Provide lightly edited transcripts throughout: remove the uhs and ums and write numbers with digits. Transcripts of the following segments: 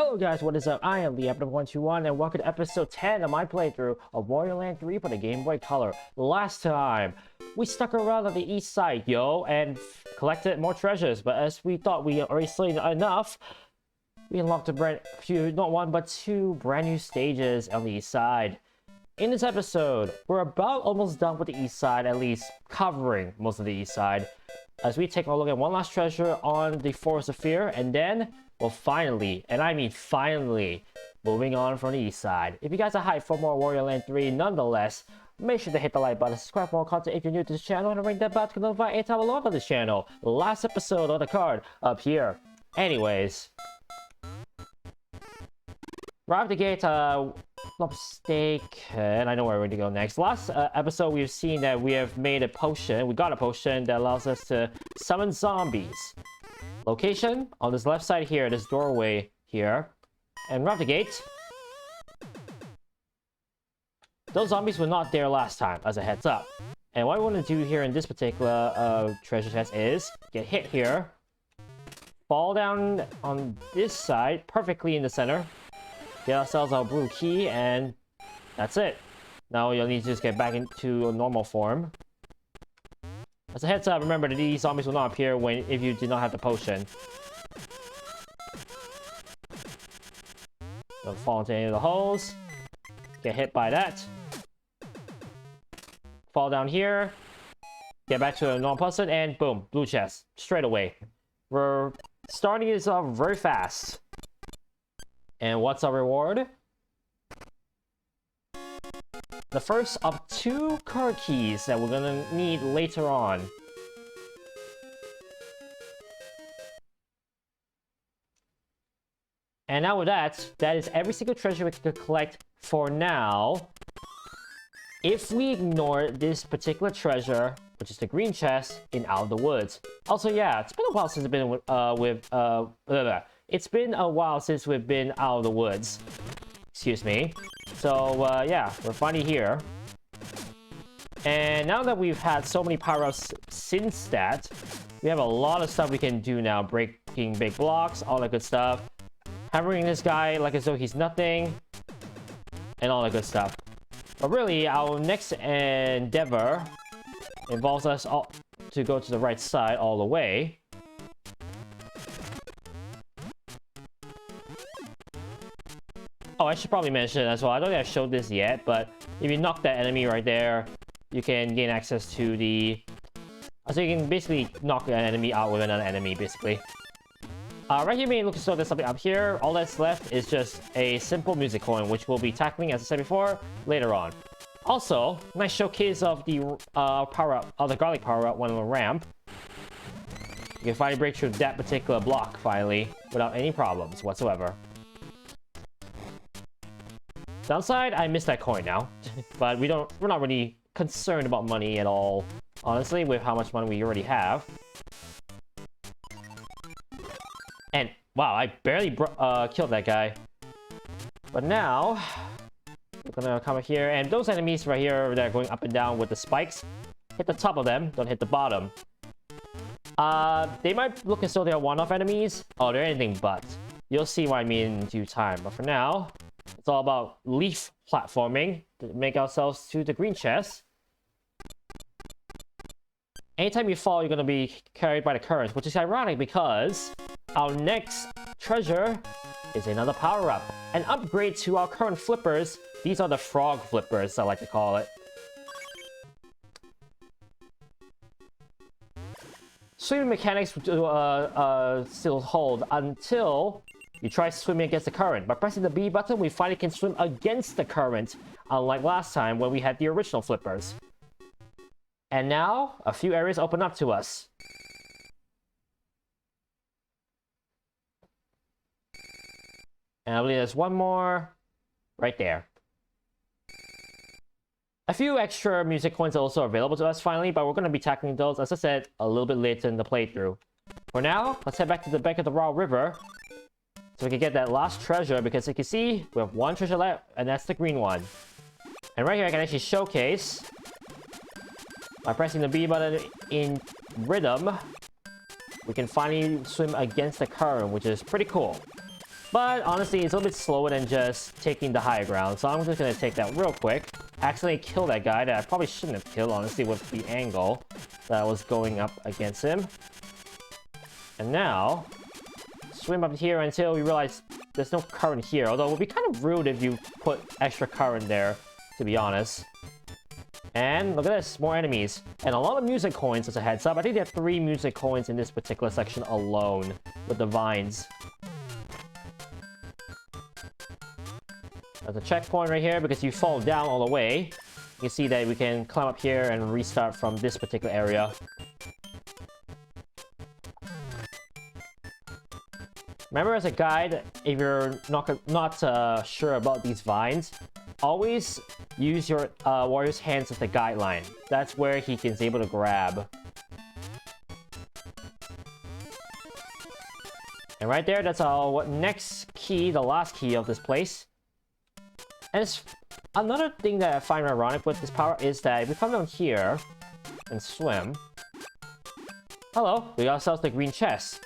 Hello guys, what is up? I am the Epic121 and welcome to episode 10 of my playthrough of Wario Land 3 for the Game Boy Color. Last time, we stuck around on the east side, and collected more treasures, but as we thought we already slayed enough, we unlocked not one but two brand new stages on the east side. In this episode, we're about almost done with the east side, at least covering most of the east side, as we take a look at one last treasure on the Forest of Fear, and then we'll finally, and I mean finally, moving on from the east side. If you guys are hyped for more Wario Land 3, nonetheless, make sure to hit the like button, subscribe for more content if you're new to this channel, and ring that bell to notify anytime I log on this channel. Last episode on the card up here. Anyways, right off the gate, not mistaken, I know where we're going to go next. Last episode, we've seen that we have made a potion. We got a potion that allows us to summon zombies. Location on this left side here, this doorway here, and right off the gate. Those zombies were not there last time, as a heads up. And what I want to do here in this particular treasure chest is get hit here, fall down on this side, perfectly in the center, get ourselves our blue key, and that's it. Now you'll need to just get back into a normal form. As a heads up, remember that these zombies will not appear if you do not have the potion. Don't fall into any of the holes. Get hit by that. Fall down here. Get back to a normal person, and boom, blue chest. Straight away. We're starting this off very fast. And what's our reward? The first of two card keys that we're gonna need later on. And now with that is every single treasure we can collect for now. If we ignore this particular treasure, which is the green chest in Out of the Woods. Also, yeah, it's been a while since I've been It's been a while since we've been out of the woods. Excuse me. So, yeah, we're finally here. And now that we've had so many power-ups since that, we have a lot of stuff we can do now. Breaking big blocks, all that good stuff. Hammering this guy like as though he's nothing. And all that good stuff. But really, our next endeavor involves us all to go to the right side all the way. Oh, I should probably mention as well, I don't think I've showed this yet, but if you knock that enemy right there, you can gain access to the... So you can basically knock an enemy out with another enemy, basically. Right here, may look as though there's something up here. All that's left is just a simple music coin, which we'll be tackling, as I said before, later on. Also, nice showcase of the power-up, of the garlic power-up when on the ramp. You can finally break through that particular block, finally, without any problems whatsoever. Downside, I missed that coin now, but we're not really concerned about money at all, honestly, with how much money we already have. And wow, I barely killed that guy. But now we're gonna come here, and those enemies right here that are going up and down with the spikes, hit the top of them, don't hit the bottom. They might look as though they're one-off enemies. Oh, they're anything but. You'll see what I mean in due time. But for now, it's all about leaf platforming to make ourselves to the green chest. Anytime you fall, you're going to be carried by the currents, which is ironic because our next treasure is another power-up. An upgrade to our current flippers. These are the frog flippers, I like to call it. Swimming mechanics still hold until you try swimming against the current. By pressing the B button, we finally can swim against the current, unlike last time when we had the original flippers. And now, a few areas open up to us. And I believe there's one more right there. A few extra music coins are also available to us finally, but we're going to be tackling those, as I said, a little bit later in the playthrough. For now, let's head back to the bank of the Raw River, so we can get that last treasure, because you can see, we have one treasure left, and that's the green one. And right here, I can actually showcase, by pressing the B button in rhythm, we can finally swim against the current, which is pretty cool. But honestly, it's a little bit slower than just taking the higher ground. So I'm just gonna take that real quick. Accidentally kill that guy that I probably shouldn't have killed, honestly, with the angle that I was going up against him. And now, swim up here until we realize there's no current here. Although it would be kind of rude if you put extra current there, to be honest. And look at this, more enemies. And a lot of music coins as a heads up. I think there are 3 music coins in this particular section alone with the vines. There's a checkpoint right here because you fall down all the way. You can see that we can climb up here and restart from this particular area. Remember, as a guide, if you're not sure about these vines, always use your warrior's hands as the guideline. That's where he's able to grab. And right there, that's our next key, the last key of this place. And it's another thing that I find ironic with this power is that if we come down here and swim, hello, we got ourselves the green chest.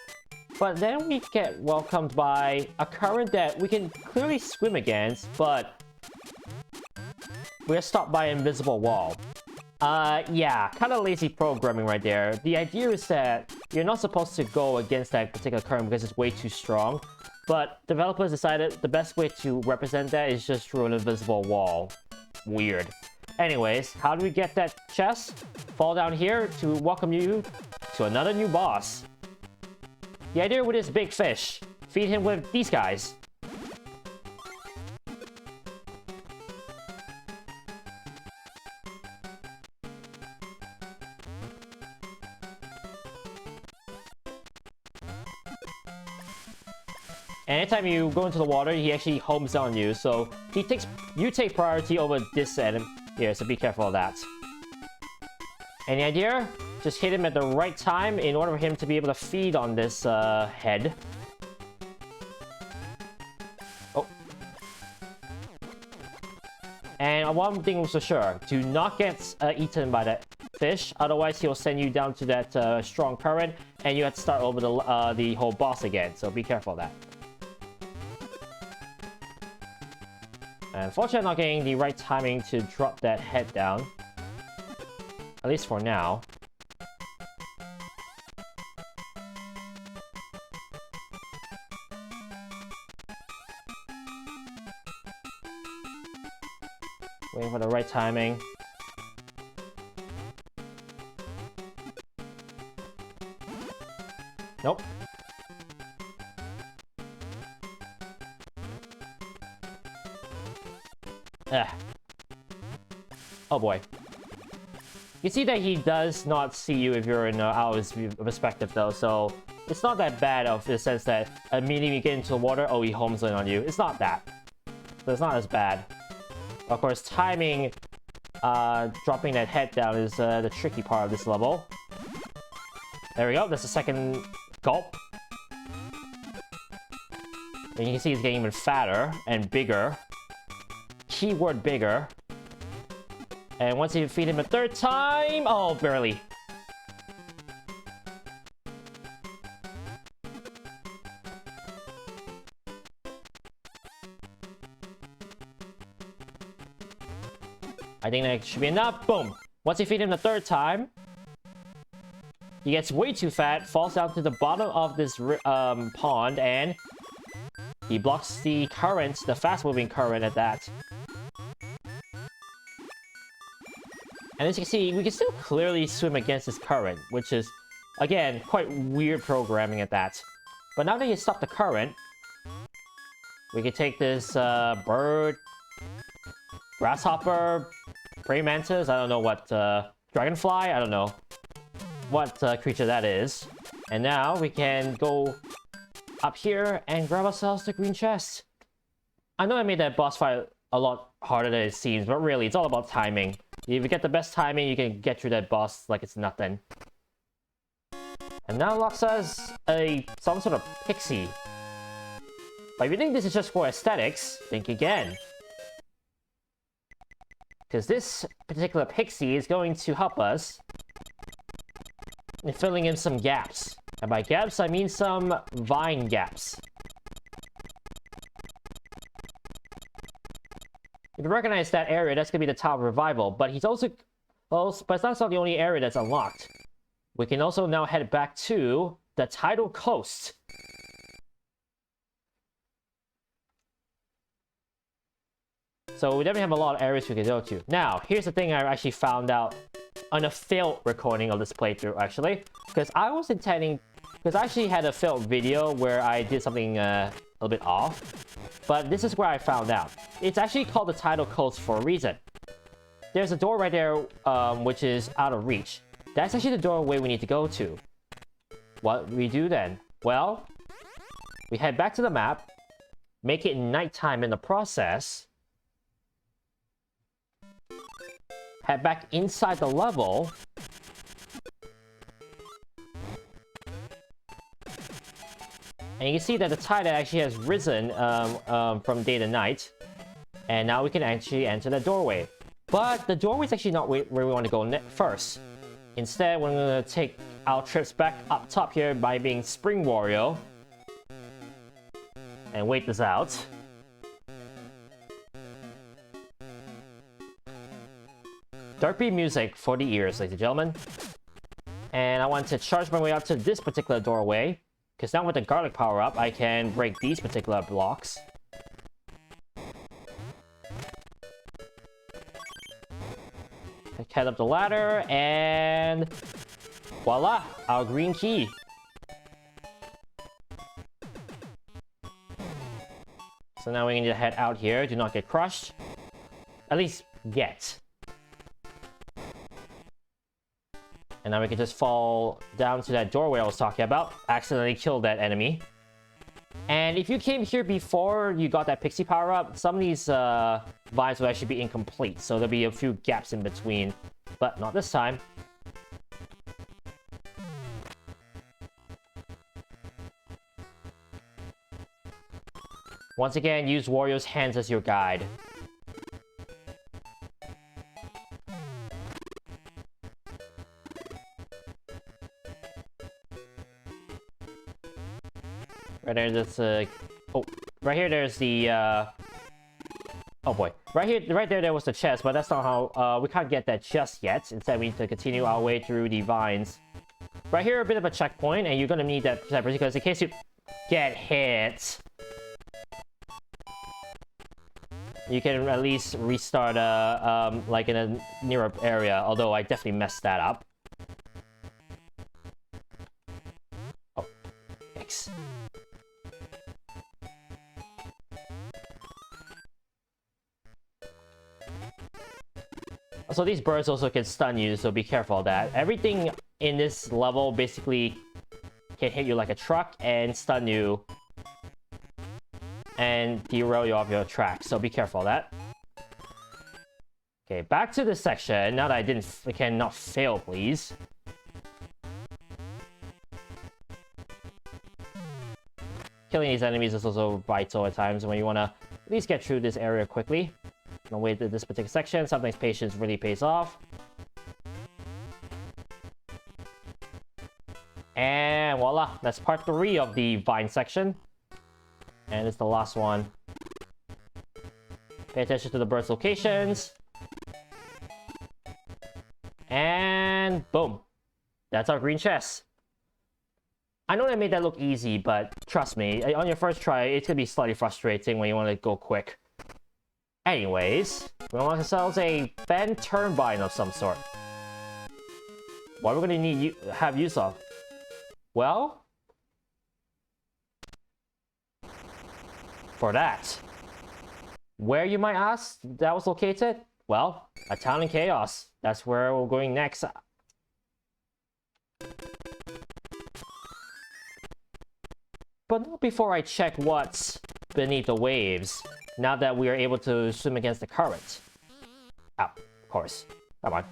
But then we get welcomed by a current that we can clearly swim against, but we're stopped by an invisible wall. Yeah, kind of lazy programming right there. The idea is that you're not supposed to go against that particular current because it's way too strong. But developers decided the best way to represent that is just through an invisible wall. Weird. Anyways, how do we get that chest? Fall down here to welcome you to another new boss. The idea with this big fish, feed him with these guys. And anytime you go into the water, he actually homes on you, so you take priority over this enemy here, so be careful of that. Any idea? Just hit him at the right time in order for him to be able to feed on this head. Oh. And one thing was for sure, do not get eaten by that fish, otherwise he'll send you down to that strong current, and you have to start over the whole boss again, so be careful of that. Unfortunately, I'm not getting the right timing to drop that head down. At least for now. Waiting for the right timing. Nope. Oh boy. You see that he does not see you if you're in out of his perspective though, so it's not that bad of the sense that immediately you get into the water, oh, he homes in on you. It's not that. So it's not as bad. Of course, timing dropping that head down is the tricky part of this level. There we go, that's the second gulp. And you can see he's getting even fatter and bigger. Keyword bigger. And once you feed him a third time... Oh, barely. I think that should be enough. Boom. Once you feed him the third time, he gets way too fat, falls down to the bottom of this pond, and he blocks the current, the fast-moving current at that. And as you can see, we can still clearly swim against this current, which is, again, quite weird programming at that. But now that you stop the current, we can take this bird, grasshopper, praying mantis, I don't know what, dragonfly, I don't know what creature that is. And now we can go up here and grab ourselves the green chest. I know I made that boss fight a lot harder than it seems, but really, it's all about timing. If you get the best timing, you can get through that boss like it's nothing. And now locks us some sort of pixie. But if you think this is just for aesthetics, think again. Because this particular pixie is going to help us in filling in some gaps. And by gaps, I mean some vine gaps. can recognize that area. That's gonna be the Tower of Revival. But he's also... Well, but that's not the only area that's unlocked. We can also now head back to the Tidal Coast. So we definitely have a lot of areas we can go to. Now, here's the thing I actually found out on a failed recording of this playthrough, actually. Because I was intending... Because I actually had a failed video where I did something a little bit off. But this is where I found out. It's actually called the Tidal Coast for a reason. There's a door right there, which is out of reach. That's actually the doorway we need to go to. What we do then? Well, we head back to the map, make it nighttime in the process, head back inside the level, and you can see that the tide actually has risen from day to night, and now we can actually enter the doorway. But the doorway is actually not where we want to go first. Instead, we're going to take our trips back up top here by being Spring Wario. And wait this out. Derpy music for the ears, ladies and gentlemen. And I want to charge my way up to this particular doorway. Because now with the garlic power up, I can break these particular blocks. Head up the ladder, and voila, our green key. So now we need to head out here, do not get crushed. At least yet. And now we can just fall down to that doorway I was talking about. Accidentally kill that enemy. And if you came here before you got that pixie power up, some of these vines will actually be incomplete. So there'll be a few gaps in between. But not this time. Once again, use Wario's hands as your guide. Right there, there's oh, right here, there's the oh boy, right here, right there was the chest, but that's not how we can't get that just yet. Instead, we need to continue our way through the vines. Right here, a bit of a checkpoint, and you're gonna need that because in case you get hit, you can at least restart like in a nearer area. Although I definitely messed that up. Oh, thanks. So these birds also can stun you, so be careful of that. Everything in this level basically can hit you like a truck and stun you and derail you off your track, so be careful of that. Okay, back to this section. Now that I cannot fail, please. Killing these enemies is also vital at times when you want to at least get through this area quickly. No way to this particular section. Sometimes patience really pays off. And voila, that's part 3 of the vine section. And it's the last one. Pay attention to the birds' locations. And boom. That's our green chest. I know I made that look easy, but trust me, on your first try, it's gonna be slightly frustrating when you want to go quick. Anyways, we want ourselves a bend turbine of some sort. What are we gonna need have use of? Well, for that, where you might ask that was located? Well, a town in chaos. That's where we're going next. But not before I check what's beneath the waves. Now that we are able to swim against the current. Ow, of course. Come on.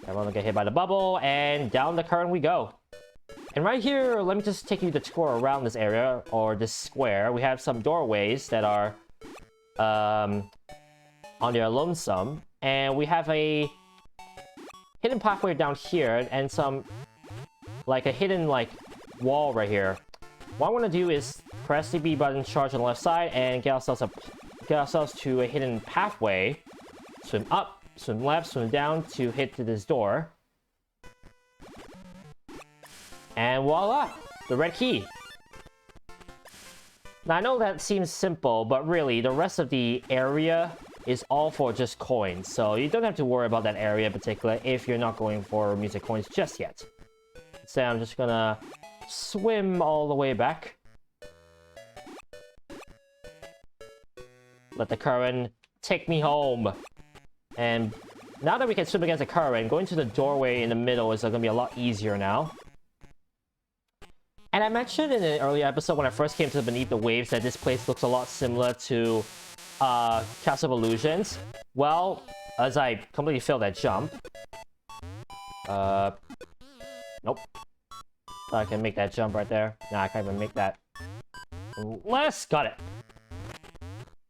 Everyone will get hit by the bubble, and down the current we go. And right here, let me just take you the tour around this area, or this square. We have some doorways that are on their lonesome. And we have a hidden pathway down here, and some, like a hidden, like, wall right here. What I want to do is press the B button, charge on the left side, and get ourselves to a hidden pathway. Swim up, swim left, swim down to hit to this door. And voila! The red key. Now I know that seems simple, but really, the rest of the area is all for just coins. So you don't have to worry about that area in particular if you're not going for music coins just yet. So I'm just gonna swim all the way back. Let the current take me home. And now that we can swim against the current, going to the doorway in the middle is gonna be a lot easier now. And I mentioned in an earlier episode when I first came to Beneath the Waves that this place looks a lot similar to Castle of Illusions. Well, as I completely failed that jump. Nope. I can make that jump right there. Nah, I can't even make that. Got it.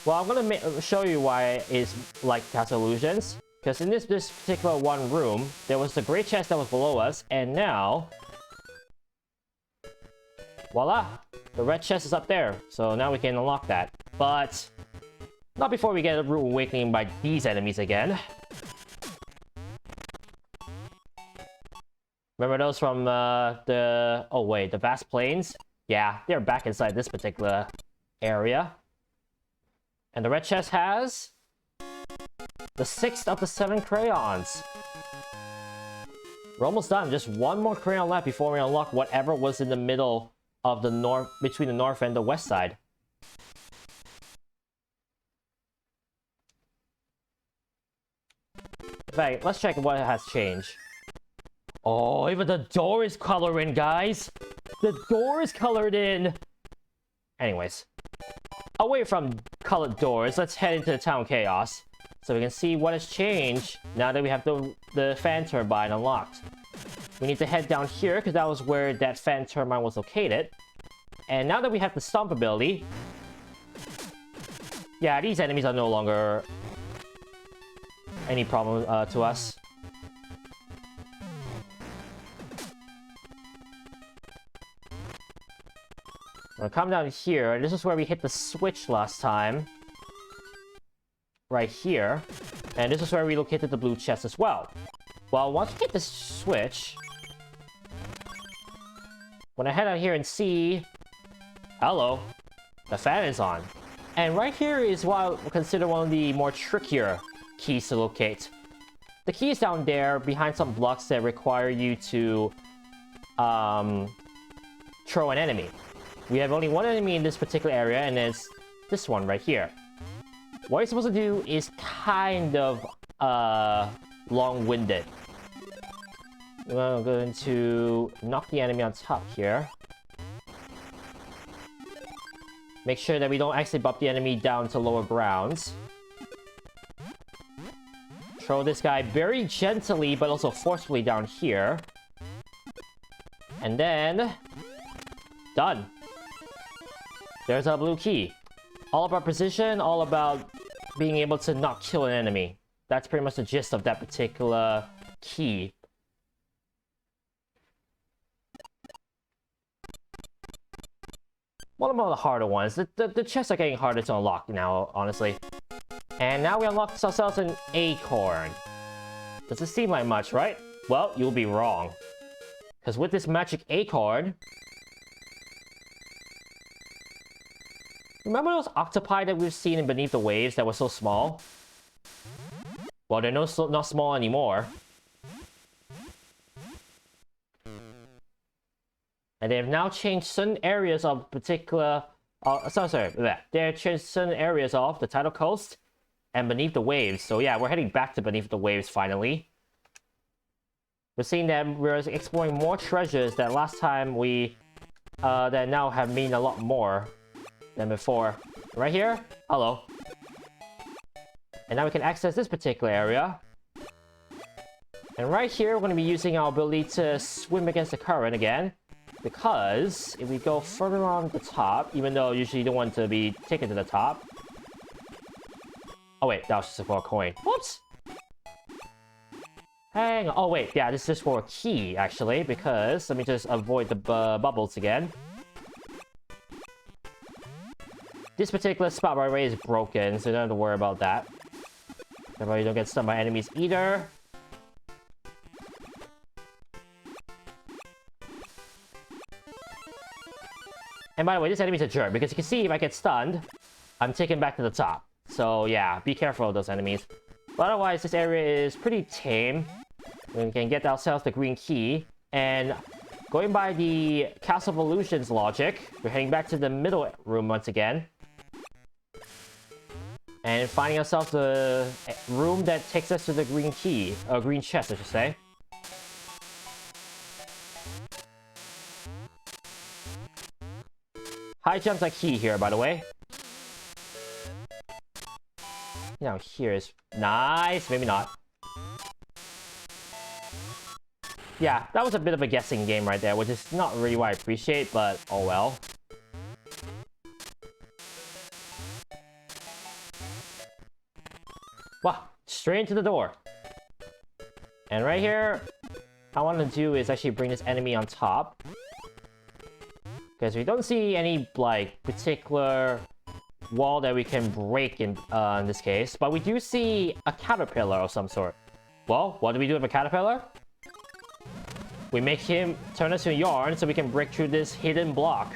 Well, I'm gonna show you why it's like Castle Illusions. Because in this particular one room, there was the great chest that was below us, and now... voila! The red chest is up there, so now we can unlock that. But... not before we get a rude awakening by these enemies again. Remember those from the... oh wait, the vast plains? Yeah, they're back inside this particular area. And the red chest has... the 6th of the 7 crayons. We're almost done. Just one more crayon left before we unlock whatever was in the middle of the north... between the north and the west side. In fact, let's check what has changed. Oh, even the door is colored in, guys! The door is colored in! Anyways. Away from colored doors, let's head into the town chaos. So we can see what has changed now that we have the fan turbine unlocked. We need to head down here, because that was where that fan turbine was located. And now that we have the stomp ability... yeah, these enemies are no longer... any problem to us. I'm gonna come down here, and this is where we hit the switch last time. Right here. And this is where we located the blue chest as well. Well, once we hit the switch... when I head out here and see... hello. The fan is on. And right here is what I consider one of the more trickier keys to locate. The key is down there behind some blocks that require you to throw an enemy. We have only one enemy in this particular area, and it's this one right here. What you're supposed to do is kind of long-winded. We're going to knock the enemy on top here. Make sure that we don't actually bump the enemy down to lower grounds. Throw this guy very gently, but also forcefully down here. And then... done. There's our blue key. All about precision, all about being able to not kill an enemy. That's pretty much the gist of that particular key. One of the harder ones. The chests are getting harder to unlock now, honestly. And now we unlock ourselves an Acorn. Doesn't seem like much, right? Well, you'll be wrong. Because with this magic Acorn... remember those octopi that we've seen in Beneath the Waves that were so small? Well, they're not small anymore. And they have now changed certain areas of particular... They've changed certain areas of the Tidal Coast and Beneath the Waves. So yeah, we're heading back to Beneath the Waves finally. We're seeing that we're exploring more treasures that last time we... that now have mean a lot more than before. Right here? Hello. And now we can access this particular area. And right here, we're going to be using our ability to swim against the current again. Because if we go further on the top, even though usually you don't want to be taken to the top. Oh wait, that was just for a coin. Whoops! Hang on. Oh wait, yeah, this is just for a key, actually. Because, let me just avoid the bubbles again. This particular spot, by the way, is broken, so you don't have to worry about that. That way you don't get stunned by enemies either. And by the way, this enemy's a jerk, because you can see if I get stunned, I'm taken back to the top. So yeah, be careful of those enemies. But otherwise, this area is pretty tame. We can get ourselves the green key. And going by the Castle of Illusions logic, we're heading back to the middle room once again. And finding ourselves the room that takes us to the green key. Green chest, I should say. High jumps are key here, by the way. Now here is nice, maybe not. Yeah, that was a bit of a guessing game right there, which is not really what I appreciate, but oh well. Wow, straight into the door. And right here, what I want to do is actually bring this enemy on top. Because we don't see any, like, particular wall that we can break in this case. But we do see a caterpillar of some sort. Well, what do we do with a caterpillar? We make him turn us to yarn so we can break through this hidden block.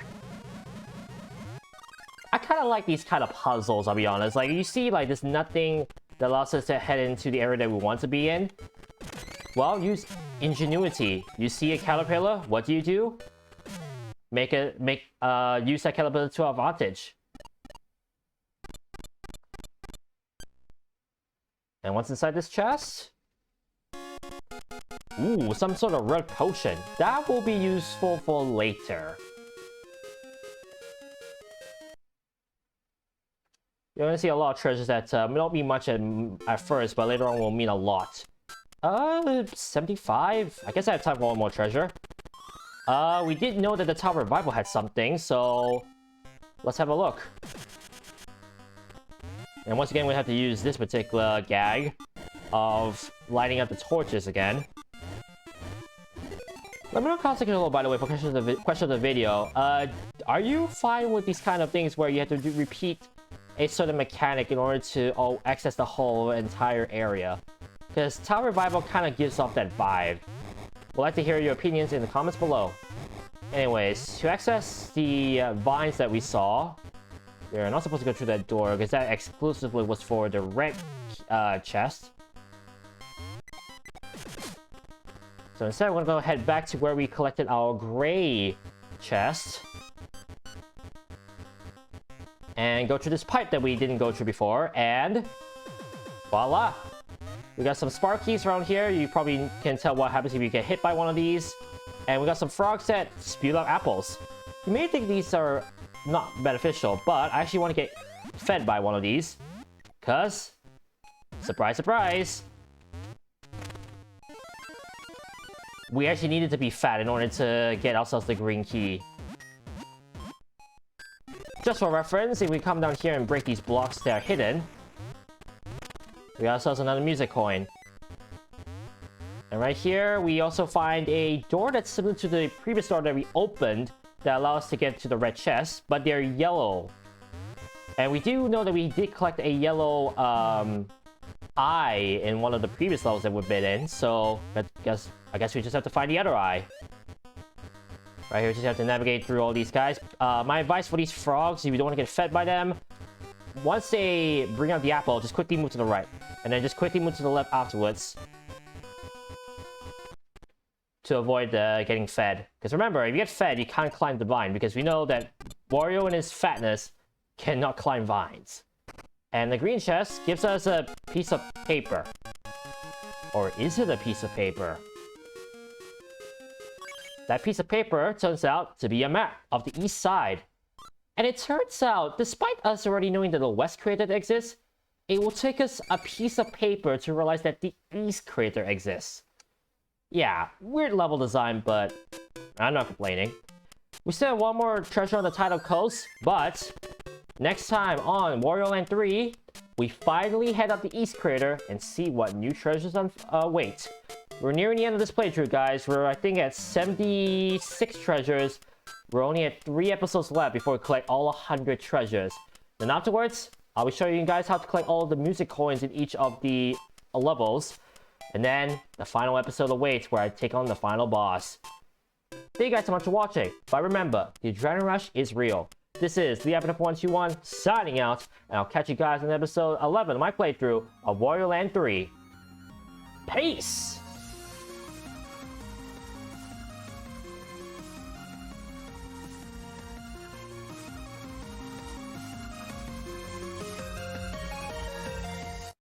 I kind of like these kind of puzzles, I'll be honest. Like, you see, like, there's nothing that allows us to head into the area that we want to be in. Well, use ingenuity. You see a caterpillar, what do? Use that caterpillar to our advantage. And what's inside this chest? Ooh, some sort of red potion. That will be useful for later. You're gonna see a lot of treasures that don't mean much at first, but later on will mean a lot. 75? I guess I have time for one more treasure. We did know that the Tower Revival had something, so let's have a look. And once again, we have to use this particular gag of lighting up the torches again. Let me know contact a little, by the way, for question of the video. Are you fine with these kind of things where you have to repeat a certain mechanic in order to access the whole entire area? Because Tower Revival kind of gives off that vibe. We'd like to hear your opinions in the comments below. Anyways, to access the vines that we saw, we're not supposed to go through that door because that exclusively was for the red chest. So instead, we're gonna go head back to where we collected our gray chest. And go through this pipe that we didn't go through before, and voila! We got some Sparkies around here. You probably can tell what happens if you get hit by one of these. And we got some frogs that spew out apples. You may think these are not beneficial, but I actually want to get fed by one of these. Because, surprise, surprise, we actually needed to be fat in order to get ourselves the green key. Just for reference, if we come down here and break these blocks that are hidden, we got ourselves another music coin. And right here, we also find a door that's similar to the previous door that we opened that allows us to get to the red chest, but they're yellow. And we do know that we did collect a yellow eye in one of the previous levels that we've been in, so I guess we just have to find the other eye. Right here, we just have to navigate through all these guys. My advice for these frogs, if you don't want to get fed by them, once they bring out the apple, just quickly move to the right. And then just quickly move to the left afterwards. To avoid getting fed. Because remember, if you get fed, you can't climb the vine. Because we know that Wario in his fatness cannot climb vines. And the green chest gives us a piece of paper. Or is it a piece of paper? That piece of paper turns out to be a map of the east side. And it turns out, despite us already knowing that the west crater exists, it will take us a piece of paper to realize that the east crater exists. Yeah, weird level design, but I'm not complaining. We still have one more treasure on the tidal coast, but next time on Wario Land 3, we finally head up the east crater and see what new treasures await. We're nearing the end of this playthrough, guys. We're, I think, at 76 treasures. We're only at 3 episodes left before we collect all 100 treasures. Then afterwards, I'll be showing you guys how to collect all of the music coins in each of the levels. And then the final episode awaits where I take on the final boss. Thank you guys so much for watching. But remember, the adrenaline rush is real. This is the Epic121 signing out, and I'll catch you guys in episode 11 of my playthrough of Wario Land 3. Peace!